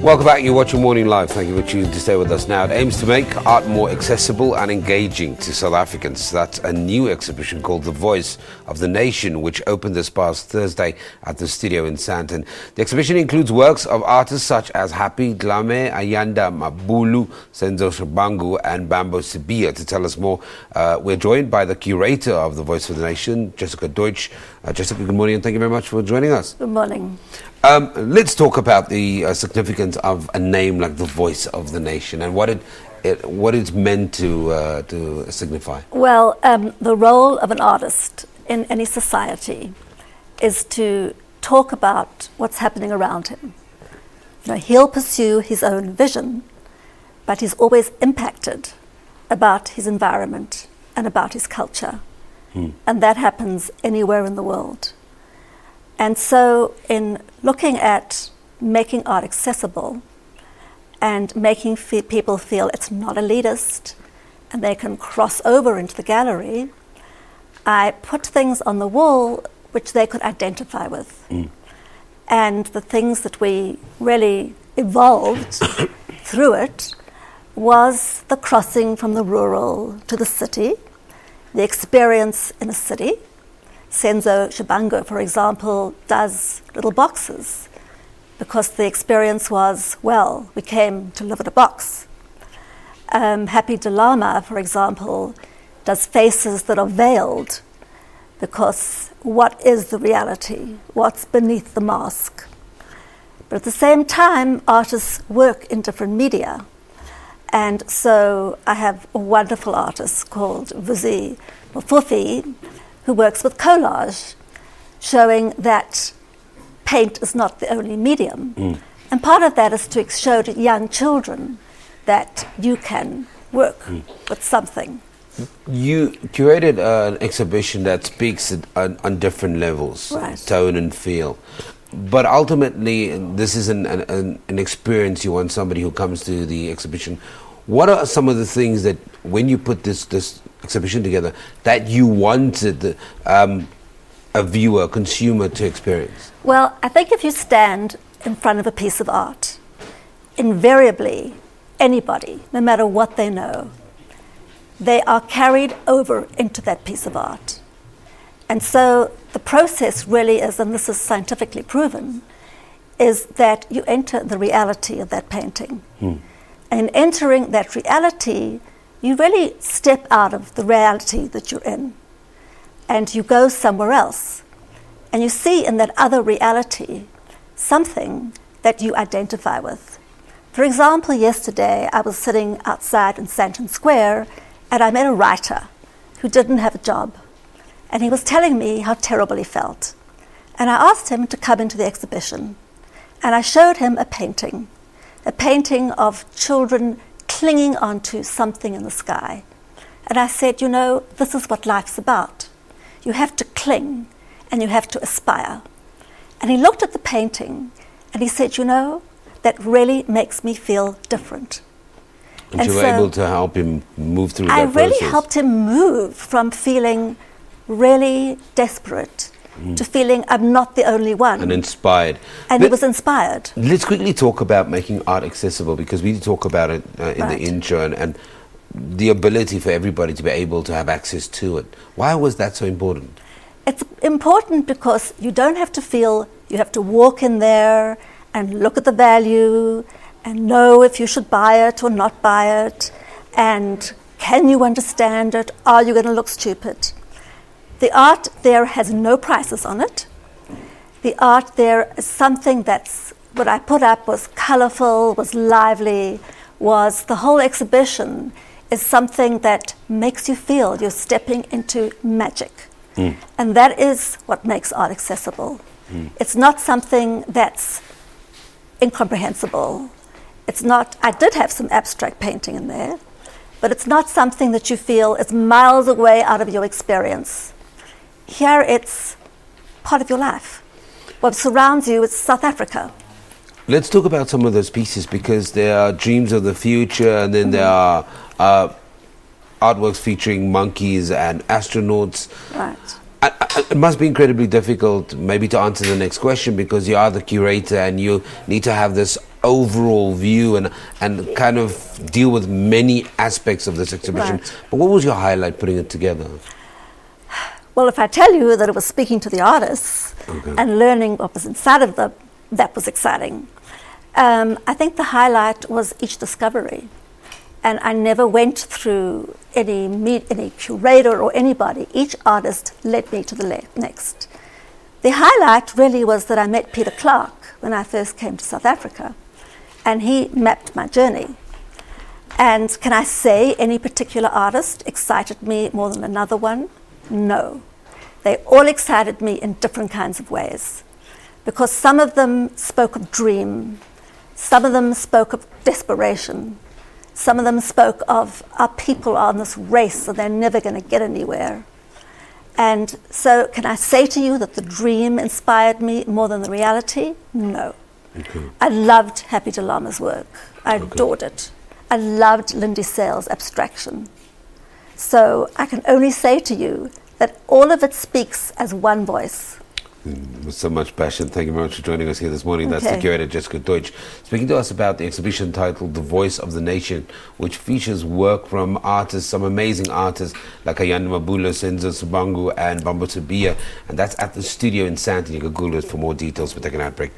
Welcome back. You're watching Morning Live. Thank you for choosing to stay with us now. It aims to make art more accessible and engaging to South Africans. That's a new exhibition called The Voice of the Nation, which opened this past Thursday at the studio in Sandton. The exhibition includes works of artists such as Happy Dhlame, Ayanda Mabulu, Senzo, Shabangu and Bambo, Sibiya. To tell us more, we're joined by the curator of The Voice of the Nation, Jessica Deutsch. Jessica, good morning and thank you very much for joining us. Good morning. Let's talk about the significance of a name like The Voice of the Nation and what it's meant to signify. Well, the role of an artist in any society is to talk about what's happening around him. You know, he'll pursue his own vision, but he's always impacted about his environment and about his culture. And that happens anywhere in the world. And so in looking at making art accessible and making people feel it's not elitist and they can cross over into the gallery, I put things on the wall which they could identify with. And the things that we really evolved through it was the crossing from the rural to the city, the experience in a city. Senzo Shabangu, for example, does little boxes because the experience was, well, we came to live in a box. Happy Dhlame, for example, does faces that are veiled because what is the reality? What's beneath the mask? But at the same time, artists work in different media. And so I have a wonderful artist called Vuzi Mufufi, who works with collage, showing that paint is not the only medium. And part of that is to show to young children that you can work with something. You curated an exhibition that speaks on different levels, right, tone and feel. But ultimately, this is an experience. You want somebody who comes to the exhibition. What are some of the things that, when you put this exhibition together, that you wanted a viewer, a consumer to experience? Well, I think if you stand in front of a piece of art, invariably, anybody, no matter what they know, they are carried over into that piece of art. And so the process really is, and this is scientifically proven, is that you enter the reality of that painting. And entering that reality, you really step out of the reality that you're in and you go somewhere else. And you see in that other reality something that you identify with. For example, yesterday I was sitting outside in Sandton Square and I met a writer who didn't have a job. And he was telling me how terrible he felt. And I asked him to come into the exhibition. And I showed him a painting of children clinging onto something in the sky. And I said, you know, this is what life's about. You have to cling and you have to aspire. And he looked at the painting and he said, you know, that really makes me feel different. And you were able to help him move through that process? I really helped him move from feeling really desperate to feeling I'm not the only one. And inspired. And he was inspired. Let's quickly talk about making art accessible, because we talk about it in the intro and the ability for everybody to be able to have access to it. Why was that so important? It's important because you don't have to feel you have to walk in there and look at the value and know if you should buy it or not buy it, and can you understand it? Are you going to look stupid? The art there has no prices on it. The art there is something that's, what I put up was colorful, was lively, was the whole exhibition is something that makes you feel you're stepping into magic. And that is what makes art accessible. It's not something that's incomprehensible. It's not, I did have some abstract painting in there, but it's not something that you feel is miles away out of your experience. Here it's part of your life. What surrounds you is South Africa. Let's talk about some of those pieces, because there are dreams of the future, and then there are artworks featuring monkeys and astronauts. Right. It must be incredibly difficult maybe to answer the next question, because you are the curator and you need to have this overall view and kind of deal with many aspects of this exhibition. Right. But what was your highlight putting it together? Well, if I tell you that it was speaking to the artists and learning what was inside of them, that was exciting. I think the highlight was each discovery. And I never went through any curator or anybody. Each artist led me to the next. The highlight really was that I met Peter Clark when I first came to South Africa, and he mapped my journey. And can I say any particular artist excited me more than another one? No. They all excited me in different kinds of ways, because some of them spoke of dream, some of them spoke of desperation, some of them spoke of our people are on this race and they're never going to get anywhere. And so can I say to you that the dream inspired me more than the reality? No. I loved Happy Dhlame's work. I adored it. I loved Lindy Sale's abstraction. So I can only say to you that all of it speaks as one voice. With so much passion. Thank you very much for joining us here this morning. That's the curator, Jessica Deutsch, speaking to us about the exhibition titled The Voice of the Nation, which features work from artists, some amazing artists like Ayanda Mabulu, Senzo, Shabangu and Bambo, Sibiya. And that's at the studio in Sandton. You can Google it for more details. We'll take an ad break.